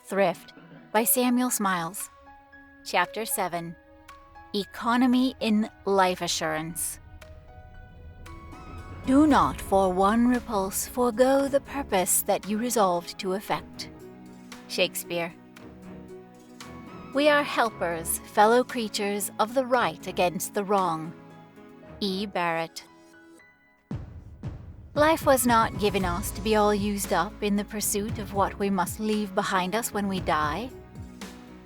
Thrift by Samuel Smiles. Chapter 7. Economy in Life Assurance. Do not for one repulse forego the purpose that you resolved to effect. Shakespeare. We are helpers, fellow creatures of the right against the wrong. E. Barrett. Life was not given us to be all used up in the pursuit of what we must leave behind us when we die.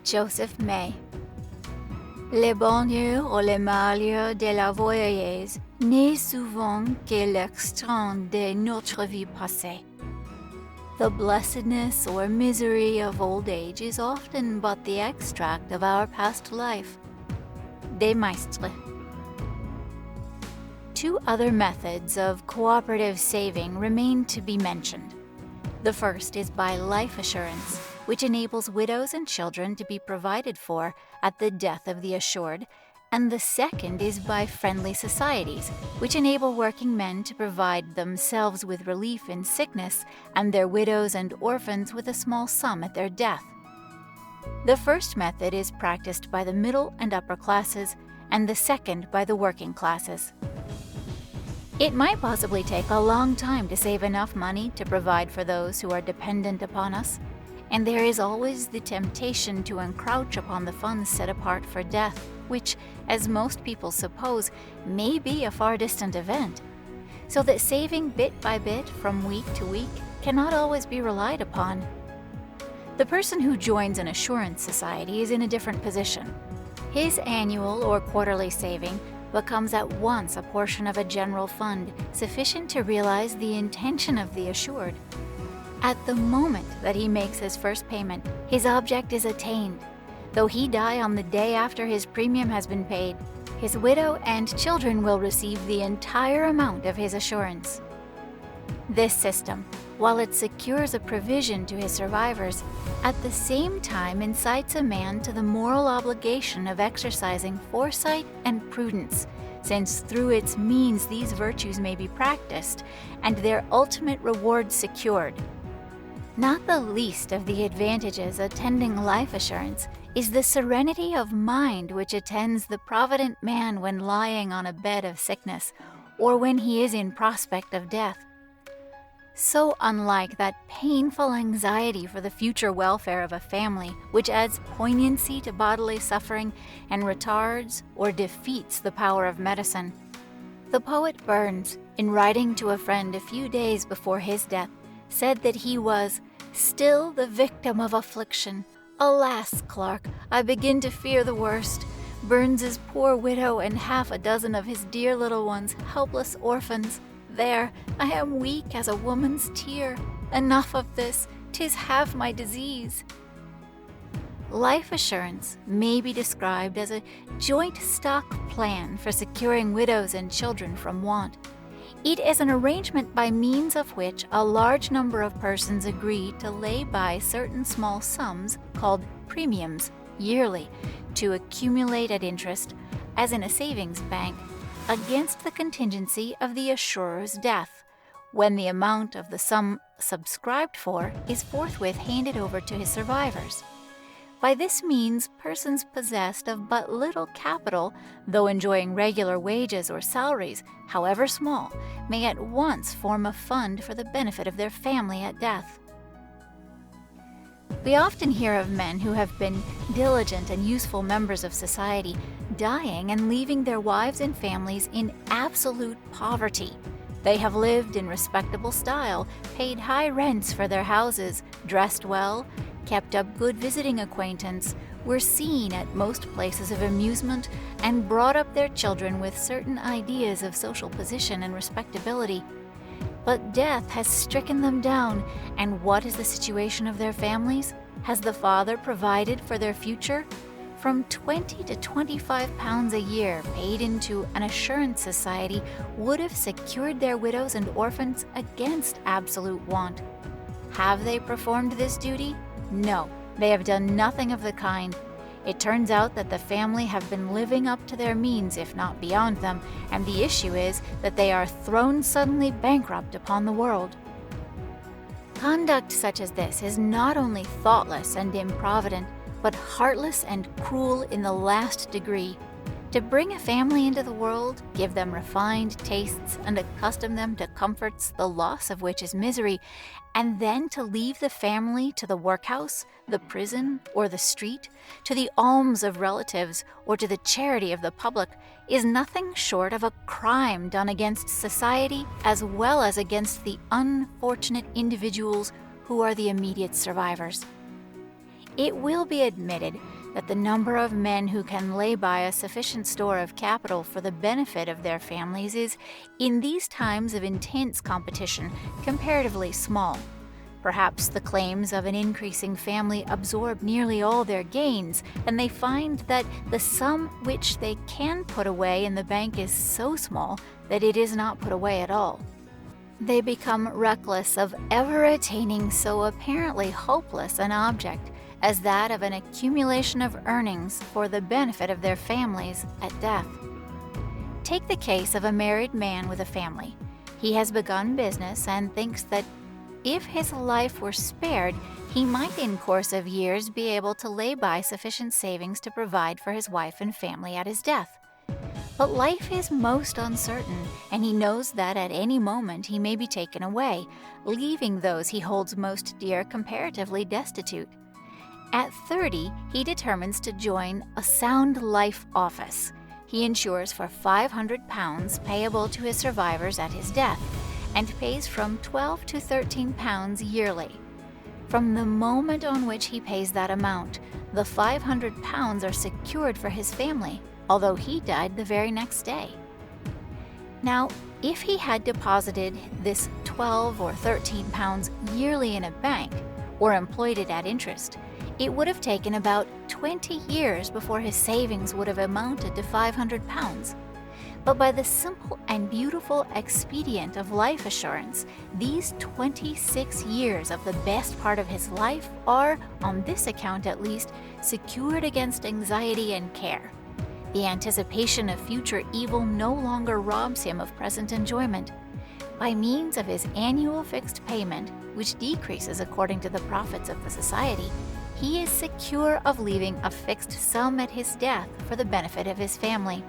Joseph May. Le bonheur ou le malheur de la vieillesse n'est souvent que l'extrême de notre vie passée. The blessedness or misery of old age is often but the extract of our past life. De Maistre. Two other methods of cooperative saving remain to be mentioned. The first is by life assurance, which enables widows and children to be provided for at the death of the assured, and the second is by friendly societies, which enable working men to provide themselves with relief in sickness and their widows and orphans with a small sum at their death. The first method is practiced by the middle and upper classes, and the second by the working classes. It might possibly take a long time to save enough money to provide for those who are dependent upon us, and there is always the temptation to encroach upon the funds set apart for death, which, as most people suppose, may be a far distant event, so that saving bit by bit from week to week cannot always be relied upon. The person who joins an assurance society is in a different position. His annual or quarterly saving becomes at once a portion of a general fund sufficient to realize the intention of the assured. At the moment that he makes his first payment, his object is attained. Though he die on the day after his premium has been paid, his widow and children will receive the entire amount of his assurance. This system, while it secures a provision to his survivors, at the same time incites a man to the moral obligation of exercising foresight and prudence, since through its means these virtues may be practiced and their ultimate reward secured. Not the least of the advantages attending life assurance is the serenity of mind which attends the provident man when lying on a bed of sickness, or when he is in prospect of death. So unlike that painful anxiety for the future welfare of a family, which adds poignancy to bodily suffering and retards or defeats the power of medicine. The poet Burns, in writing to a friend a few days before his death, said that he was still the victim of affliction. Alas, Clark, I begin to fear the worst. Burns's poor widow and half a dozen of his dear little ones, helpless orphans. There, I am weak as a woman's tear. Enough of this, 'tis half my disease. Life assurance may be described as a joint stock plan for securing widows and children from want. It is an arrangement by means of which a large number of persons agree to lay by certain small sums, called premiums, yearly, to accumulate at interest, as in a savings bank, against the contingency of the assurer's death, when the amount of the sum subscribed for is forthwith handed over to his survivors. By this means, persons possessed of but little capital, though enjoying regular wages or salaries, however small, may at once form a fund for the benefit of their family at death. We often hear of men who have been diligent and useful members of society dying and leaving their wives and families in absolute poverty. They have lived in respectable style, paid high rents for their houses, dressed well, kept up good visiting acquaintance, were seen at most places of amusement, and brought up their children with certain ideas of social position and respectability. But death has stricken them down, and what is the situation of their families? Has the father provided for their future? From 20 to 25 pounds a year paid into an assurance society would have secured their widows and orphans against absolute want. Have they performed this duty? No, they have done nothing of the kind. It turns out that the family have been living up to their means, if not beyond them, and the issue is that they are thrown suddenly bankrupt upon the world. Conduct such as this is not only thoughtless and improvident, but heartless and cruel in the last degree. To bring a family into the world, give them refined tastes, and accustom them to comforts, the loss of which is misery, and then to leave the family to the workhouse, the prison, or the street, to the alms of relatives, or to the charity of the public, is nothing short of a crime done against society as well as against the unfortunate individuals who are the immediate survivors. It will be admitted that the number of men who can lay by a sufficient store of capital for the benefit of their families is, in these times of intense competition, comparatively small. Perhaps the claims of an increasing family absorb nearly all their gains, and they find that the sum which they can put away in the bank is so small that it is not put away at all. They become reckless of ever attaining so apparently hopeless an object as that of an accumulation of earnings for the benefit of their families at death. Take the case of a married man with a family. He has begun business and thinks that if his life were spared, he might in course of years be able to lay by sufficient savings to provide for his wife and family at his death. But life is most uncertain, and he knows that at any moment he may be taken away, leaving those he holds most dear comparatively destitute. At 30, he determines to join a Sound Life office. He insures for £500 payable to his survivors at his death, and pays from £12 to £13 yearly. From the moment on which he pays that amount, the £500 are secured for his family, although he died the very next day. Now, if he had deposited this £12 or £13 yearly in a bank, or employed it at interest, it would have taken about 20 years before his savings would have amounted to £500. But by the simple and beautiful expedient of life assurance, these 26 years of the best part of his life are, on this account at least, secured against anxiety and care. The anticipation of future evil no longer robs him of present enjoyment. By means of his annual fixed payment, which decreases according to the profits of the society, he is secure of leaving a fixed sum at his death for the benefit of his family.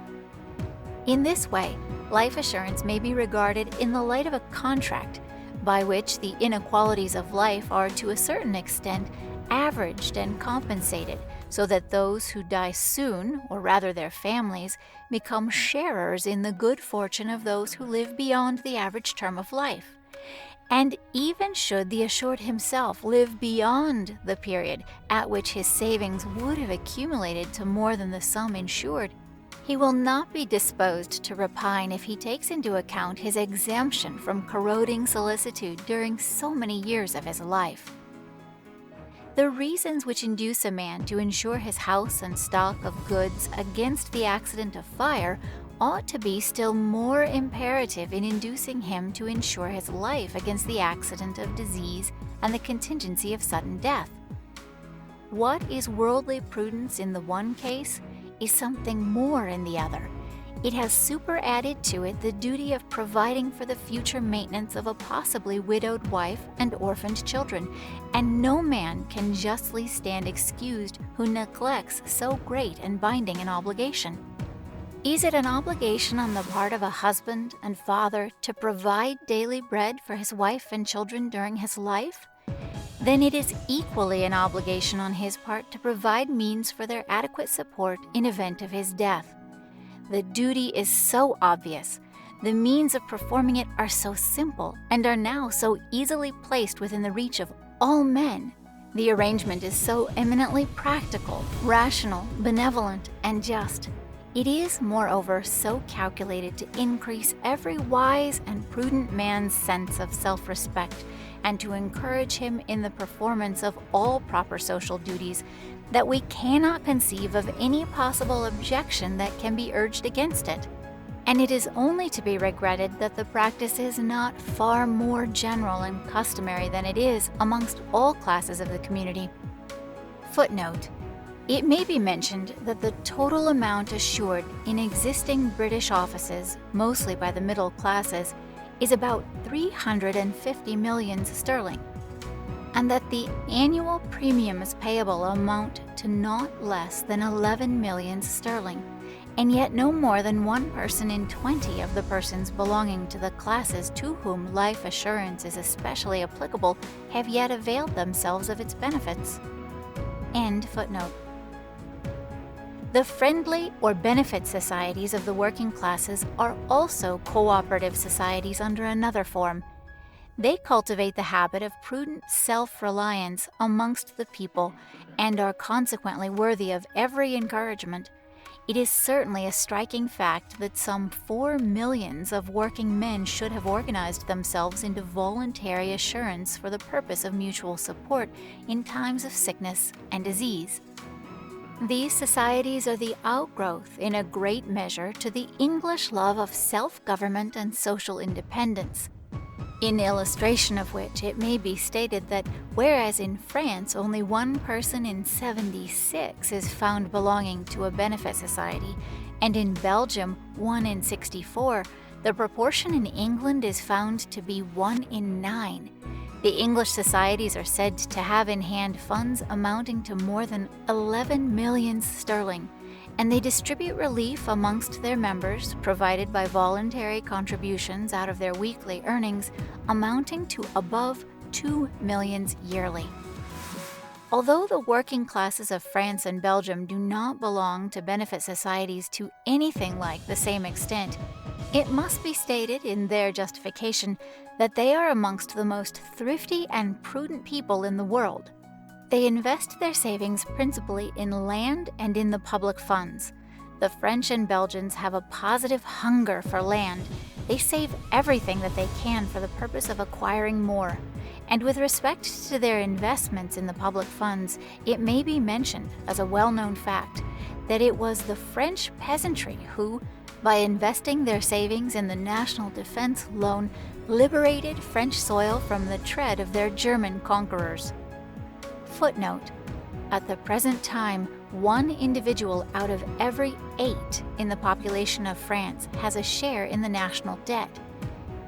In this way, life assurance may be regarded in the light of a contract, by which the inequalities of life are to a certain extent averaged and compensated, so that those who die soon, or rather their families, become sharers in the good fortune of those who live beyond the average term of life. And even should the assured himself live beyond the period at which his savings would have accumulated to more than the sum insured, he will not be disposed to repine if he takes into account his exemption from corroding solicitude during so many years of his life. The reasons which induce a man to insure his house and stock of goods against the accident of fire ought to be still more imperative in inducing him to insure his life against the accident of disease and the contingency of sudden death. What is worldly prudence in the one case is something more in the other. It has superadded to it the duty of providing for the future maintenance of a possibly widowed wife and orphaned children, and no man can justly stand excused who neglects so great and binding an obligation. Is it an obligation on the part of a husband and father to provide daily bread for his wife and children during his life? Then it is equally an obligation on his part to provide means for their adequate support in event of his death. The duty is so obvious, the means of performing it are so simple, and are now so easily placed within the reach of all men. The arrangement is so eminently practical, rational, benevolent, and just. It is, moreover, so calculated to increase every wise and prudent man's sense of self-respect, and to encourage him in the performance of all proper social duties, that we cannot conceive of any possible objection that can be urged against it. And it is only to be regretted that the practice is not far more general and customary than it is amongst all classes of the community. Footnote: it may be mentioned that the total amount assured in existing British offices, mostly by the middle classes, is about 350 millions sterling. and that the annual premiums payable amount to not less than 11 million sterling, and yet no more than 1 person in 20 of the persons belonging to the classes to whom life assurance is especially applicable have yet availed themselves of its benefits. End footnote. The friendly or benefit societies of the working classes are also cooperative societies under another form. They cultivate the habit of prudent self-reliance amongst the people and are consequently worthy of every encouragement. It is certainly a striking fact that some 4 millions of working men should have organized themselves into voluntary assurance for the purpose of mutual support in times of sickness and disease. These societies are the outgrowth, in a great measure, to the English love of self-government and social independence. In illustration of which it may be stated that whereas in France only 1 person in 76 is found belonging to a benefit society, and in Belgium 1 in 64, the proportion in England is found to be 1 in 9. The English societies are said to have in hand funds amounting to more than 11 million sterling, and they distribute relief amongst their members, provided by voluntary contributions out of their weekly earnings, amounting to above 2 millions yearly. Although the working classes of France and Belgium do not belong to benefit societies to anything like the same extent, it must be stated in their justification that they are amongst the most thrifty and prudent people in the world. They invest their savings principally in land and in the public funds. The French and Belgians have a positive hunger for land. They save everything that they can for the purpose of acquiring more. And with respect to their investments in the public funds, it may be mentioned as a well-known fact that it was the French peasantry who, by investing their savings in the National Defense Loan, liberated French soil from the tread of their German conquerors. Footnote: at the present time, 1 individual out of every 8 in the population of France has a share in the national debt,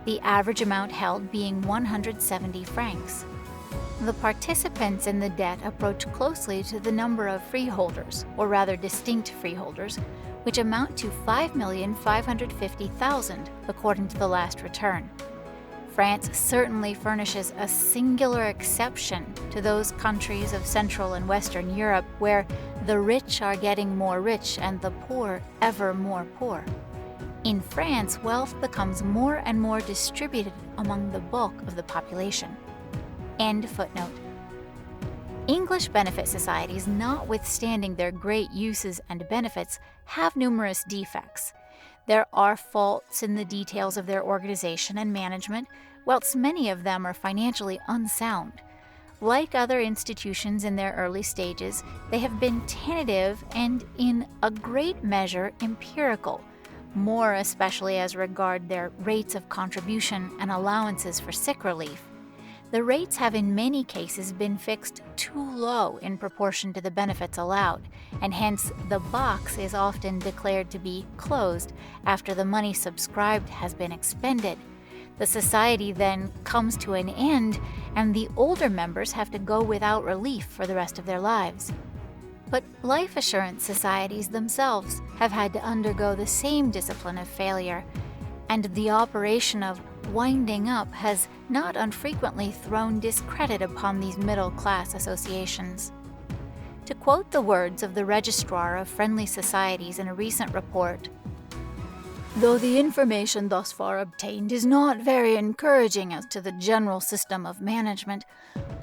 the average amount held being 170 francs. The participants in the debt approach closely to the number of freeholders, or rather distinct freeholders, which amount to 5,550,000 according to the last return. France certainly furnishes a singular exception to those countries of Central and Western Europe where the rich are getting more rich and the poor ever more poor. In France, wealth becomes more and more distributed among the bulk of the population. End footnote. English benefit societies, notwithstanding their great uses and benefits, have numerous defects. There are faults in the details of their organization and management, whilst many of them are financially unsound. Like other institutions in their early stages, they have been tentative and, in a great measure, empirical, more especially as regard their rates of contribution and allowances for sick relief. The rates have in many cases been fixed too low in proportion to the benefits allowed, and hence the box is often declared to be closed after the money subscribed has been expended. The society then comes to an end, and the older members have to go without relief for the rest of their lives. But life assurance societies themselves have had to undergo the same discipline of failure, and the operation of winding up has not unfrequently thrown discredit upon these middle-class associations. To quote the words of the Registrar of Friendly Societies in a recent report, "Though the information thus far obtained is not very encouraging as to the general system of management,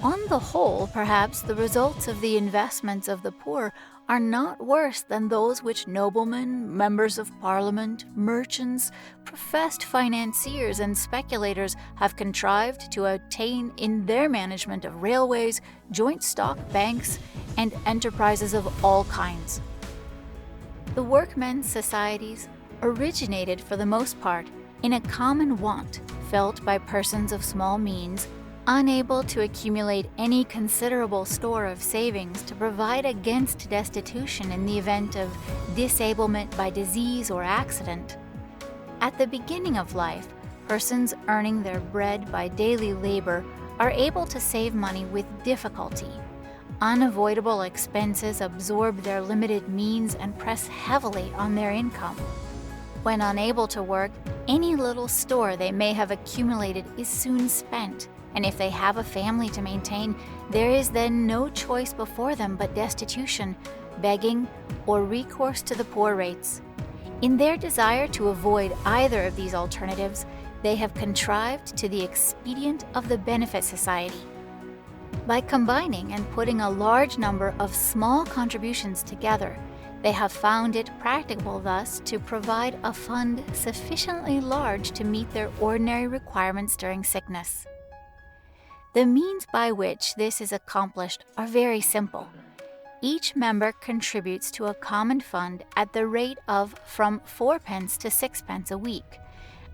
on the whole, perhaps the results of the investments of the poor are not worse than those which noblemen, members of parliament, merchants, professed financiers, and speculators have contrived to obtain in their management of railways, joint stock banks, and enterprises of all kinds." The workmen's societies originated for the most part in a common want felt by persons of small means, unable to accumulate any considerable store of savings to provide against destitution in the event of disablement by disease or accident. At the beginning of life, persons earning their bread by daily labor are able to save money with difficulty. Unavoidable expenses absorb their limited means and press heavily on their income. When unable to work, any little store they may have accumulated is soon spent, and if they have a family to maintain, there is then no choice before them but destitution, begging, or recourse to the poor rates. In their desire to avoid either of these alternatives, they have contrived to the expedient of the benefit society. By combining and putting a large number of small contributions together, they have found it practicable thus to provide a fund sufficiently large to meet their ordinary requirements during sickness. The means by which this is accomplished are very simple. Each member contributes to a common fund at the rate of from 4p to 6p a week,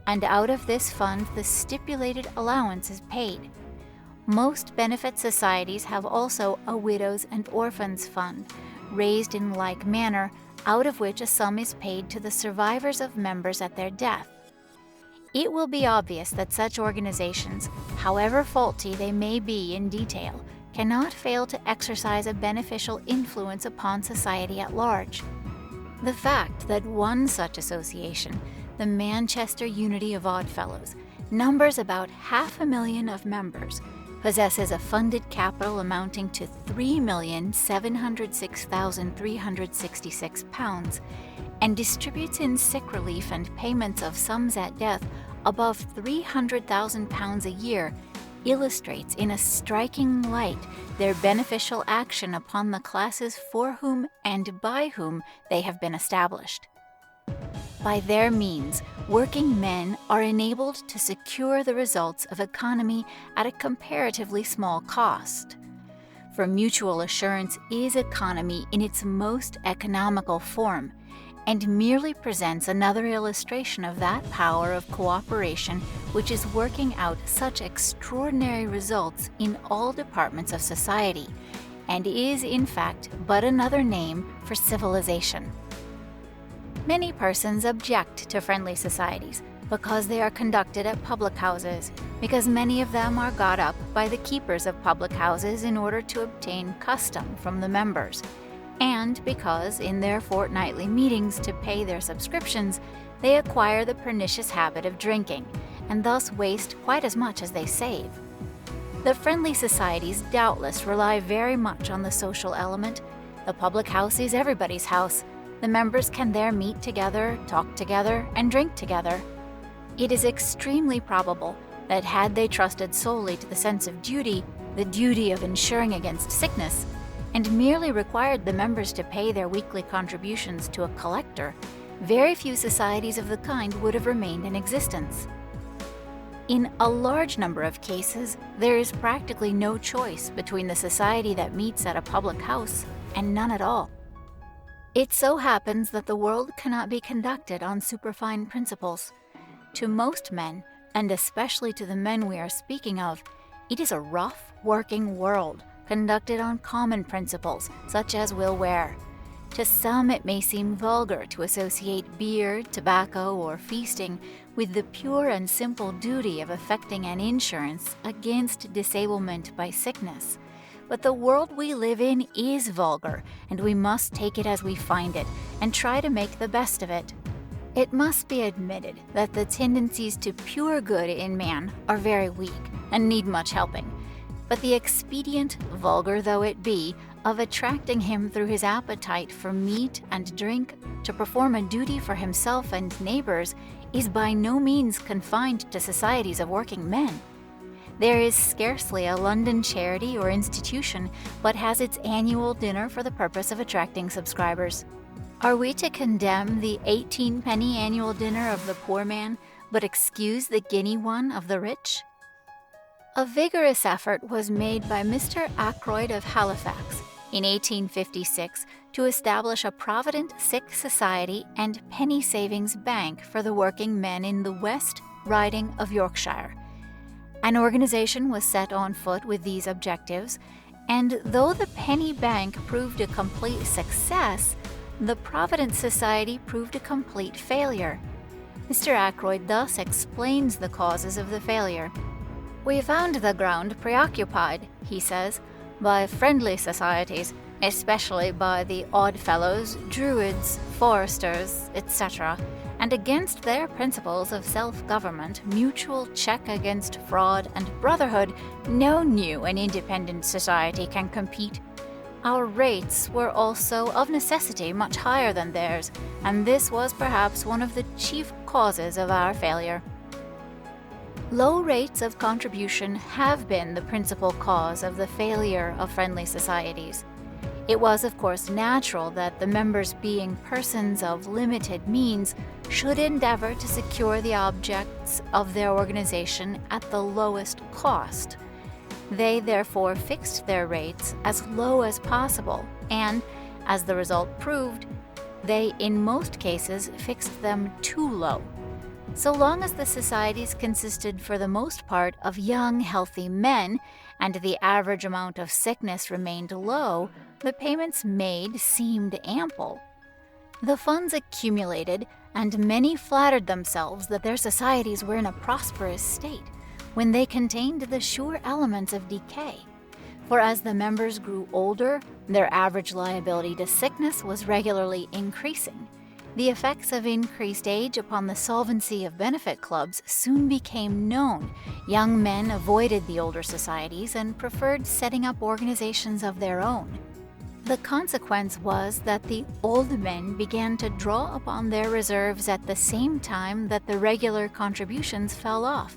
and out of this fund the stipulated allowance is paid. Most benefit societies have also a widows and orphans fund, raised in like manner, out of which a sum is paid to the survivors of members at their death. It will be obvious that such organizations, however faulty they may be in detail, cannot fail to exercise a beneficial influence upon society at large. The fact that one such association, the Manchester Unity of Oddfellows, numbers about 500,000 of members, possesses a funded capital amounting to £3,706,366, and distributes in sick relief and payments of sums at death above £300,000 a year, illustrates in a striking light their beneficial action upon the classes for whom and by whom they have been established. By their means, working men are enabled to secure the results of economy at a comparatively small cost. For mutual assurance is economy in its most economical form, and merely presents another illustration of that power of cooperation which is working out such extraordinary results in all departments of society, and is in fact but another name for civilization. Many persons object to friendly societies because they are conducted at public houses, because many of them are got up by the keepers of public houses in order to obtain custom from the members, and because in their fortnightly meetings to pay their subscriptions, they acquire the pernicious habit of drinking, and thus waste quite as much as they save. The friendly societies doubtless rely very much on the social element. The public house is everybody's house. The members can there meet together, talk together, and drink together. It is extremely probable that had they trusted solely to the sense of duty, the duty of insuring against sickness, and merely required the members to pay their weekly contributions to a collector, very few societies of the kind would have remained in existence. In a large number of cases, there is practically no choice between the society that meets at a public house and none at all. It so happens that the world cannot be conducted on superfine principles. To most men, and especially to the men we are speaking of, it is a rough, working world, conducted on common principles, such as will wear. To some it may seem vulgar to associate beer, tobacco, or feasting with the pure and simple duty of effecting an insurance against disablement by sickness. But the world we live in is vulgar, and we must take it as we find it, and try to make the best of it. It must be admitted that the tendencies to pure good in man are very weak, and need much helping. But the expedient, vulgar though it be, of attracting him through his appetite for meat and drink to perform a duty for himself and neighbors is by no means confined to societies of working men. There is scarcely a London charity or institution but has its annual dinner for the purpose of attracting subscribers. Are we to condemn the 18-penny annual dinner of the poor man, but excuse the guinea one of the rich? A vigorous effort was made by Mr. Ackroyd of Halifax in 1856 to establish a Provident Sick Society and Penny Savings Bank for the working men in the West Riding of Yorkshire. An organization was set on foot with these objectives, and though the Penny Bank proved a complete success, the Provident Society proved a complete failure. Mr. Ackroyd thus explains the causes of the failure. "We found the ground preoccupied," he says, "by friendly societies, especially by the Oddfellows, Druids, Foresters, etc., and against their principles of self-government, mutual check against fraud, and brotherhood, no new and independent society can compete. Our rates were also of necessity much higher than theirs, and this was perhaps one of the chief causes of our failure." Low rates of contribution have been the principal cause of the failure of friendly societies. It was, of course, natural that the members, being persons of limited means, should endeavor to secure the objects of their organization at the lowest cost. They therefore fixed their rates as low as possible, and, as the result proved, they in most cases fixed them too low. So long as the societies consisted for the most part of young, healthy men, and the average amount of sickness remained low, the payments made seemed ample. The funds accumulated, and many flattered themselves that their societies were in a prosperous state, when they contained the sure elements of decay. For as the members grew older, their average liability to sickness was regularly increasing. The effects of increased age upon the solvency of benefit clubs soon became known. Young men avoided the older societies and preferred setting up organizations of their own. The consequence was that the old men began to draw upon their reserves at the same time that the regular contributions fell off.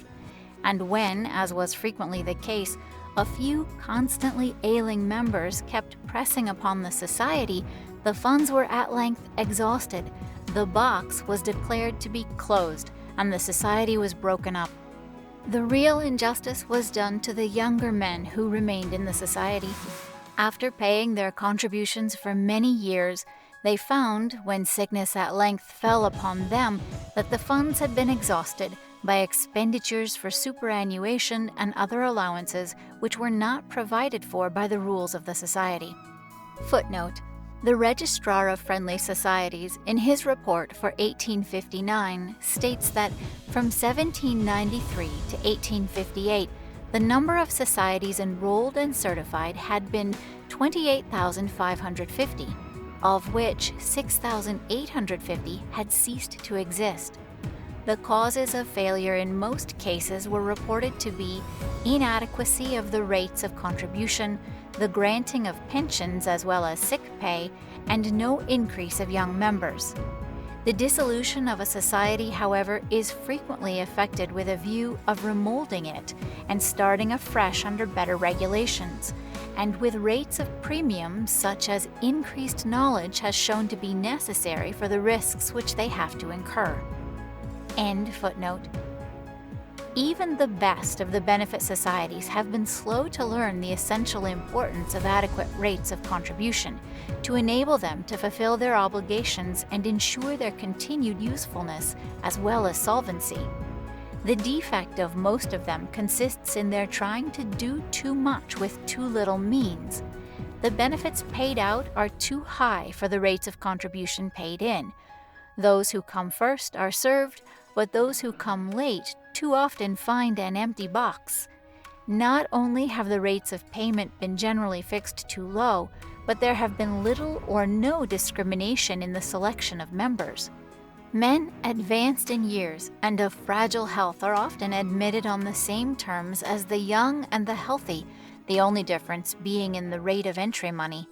And when, as was frequently the case, a few constantly ailing members kept pressing upon the society, the funds were at length exhausted, the box was declared to be closed, and the society was broken up. The real injustice was done to the younger men who remained in the society. After paying their contributions for many years, they found, when sickness at length fell upon them, that the funds had been exhausted by expenditures for superannuation and other allowances which were not provided for by the rules of the society. Footnote: the Registrar of Friendly Societies, in his report for 1859, states that from 1793 to 1858, the number of societies enrolled and certified had been 28,550, of which 6,850 had ceased to exist. The causes of failure in most cases were reported to be inadequacy of the rates of contribution, the granting of pensions as well as sick pay, and no increase of young members. The dissolution of a society, however, is frequently effected with a view of remolding it and starting afresh under better regulations, and with rates of premium such as increased knowledge has shown to be necessary for the risks which they have to incur. End footnote. Even the best of the benefit societies have been slow to learn the essential importance of adequate rates of contribution to enable them to fulfill their obligations and ensure their continued usefulness as well as solvency. The defect of most of them consists in their trying to do too much with too little means. The benefits paid out are too high for the rates of contribution paid in. Those who come first are served, but those who come late too often find an empty box. Not only have the rates of payment been generally fixed too low, but there have been little or no discrimination in the selection of members. Men advanced in years and of fragile health are often admitted on the same terms as the young and the healthy, the only difference being in the rate of entry money.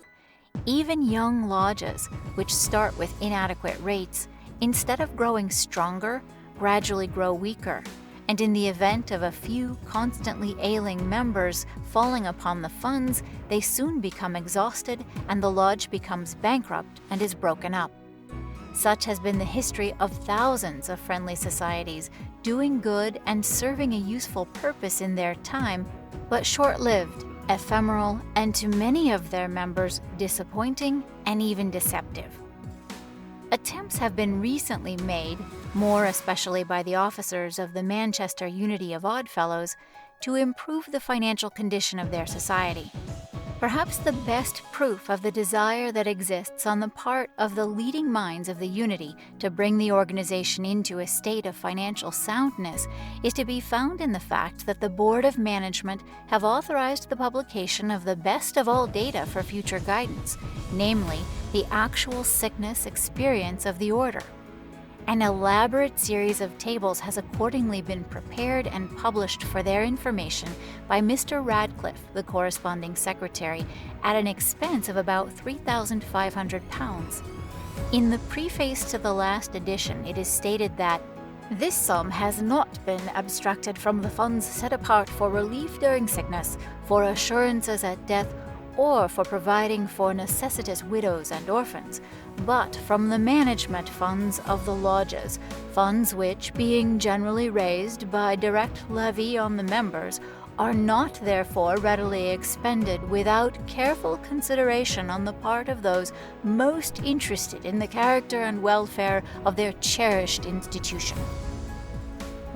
Even young lodges, which start with inadequate rates, instead of growing stronger, gradually grow weaker, and in the event of a few constantly ailing members falling upon the funds, they soon become exhausted and the lodge becomes bankrupt and is broken up. Such has been the history of thousands of friendly societies, doing good and serving a useful purpose in their time, but short-lived, ephemeral, and to many of their members disappointing and even deceptive. Attempts have been recently made, more especially by the officers of the Manchester Unity of Oddfellows, to improve the financial condition of their society. Perhaps the best proof of the desire that exists on the part of the leading minds of the Unity to bring the organization into a state of financial soundness is to be found in the fact that the Board of Management have authorized the publication of the best of all data for future guidance, namely, the actual sickness experience of the order. An elaborate series of tables has accordingly been prepared and published for their information by Mr. Radcliffe, the corresponding secretary, at an expense of about £3,500. In the preface to the last edition, it is stated that this sum has not been abstracted from the funds set apart for relief during sickness, for assurances at death, or for providing for necessitous widows and orphans, but from the management funds of the lodges, funds which, being generally raised by direct levy on the members, are not therefore readily expended without careful consideration on the part of those most interested in the character and welfare of their cherished institution.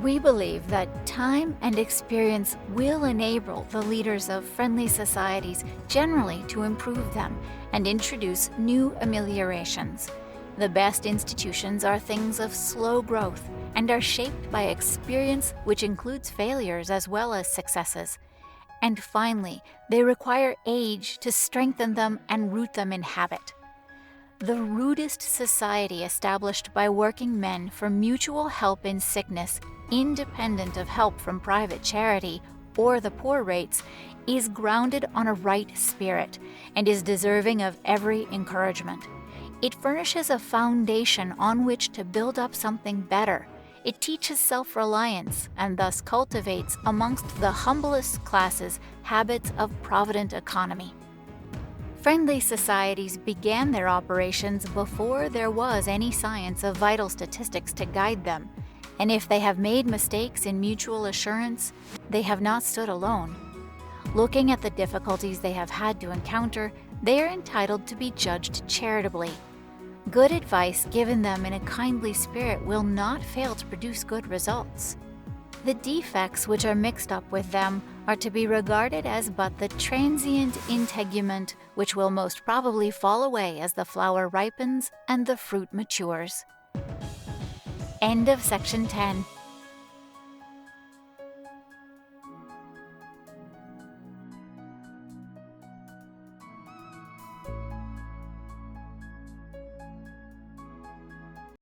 We believe that time and experience will enable the leaders of friendly societies generally to improve them and introduce new ameliorations. The best institutions are things of slow growth and are shaped by experience, which includes failures as well as successes. And finally, they require age to strengthen them and root them in habit. The rudest society established by working men for mutual help in sickness, independent of help from private charity or the poor rates, is grounded on a right spirit and is deserving of every encouragement. It furnishes a foundation on which to build up something better. It teaches self-reliance and thus cultivates amongst the humblest classes habits of provident economy. Friendly societies began their operations before there was any science of vital statistics to guide them, and if they have made mistakes in mutual assurance, they have not stood alone. Looking at the difficulties they have had to encounter, they are entitled to be judged charitably. Good advice given them in a kindly spirit will not fail to produce good results. The defects which are mixed up with them are to be regarded as but the transient integument which will most probably fall away as the flower ripens and the fruit matures. End of section 10.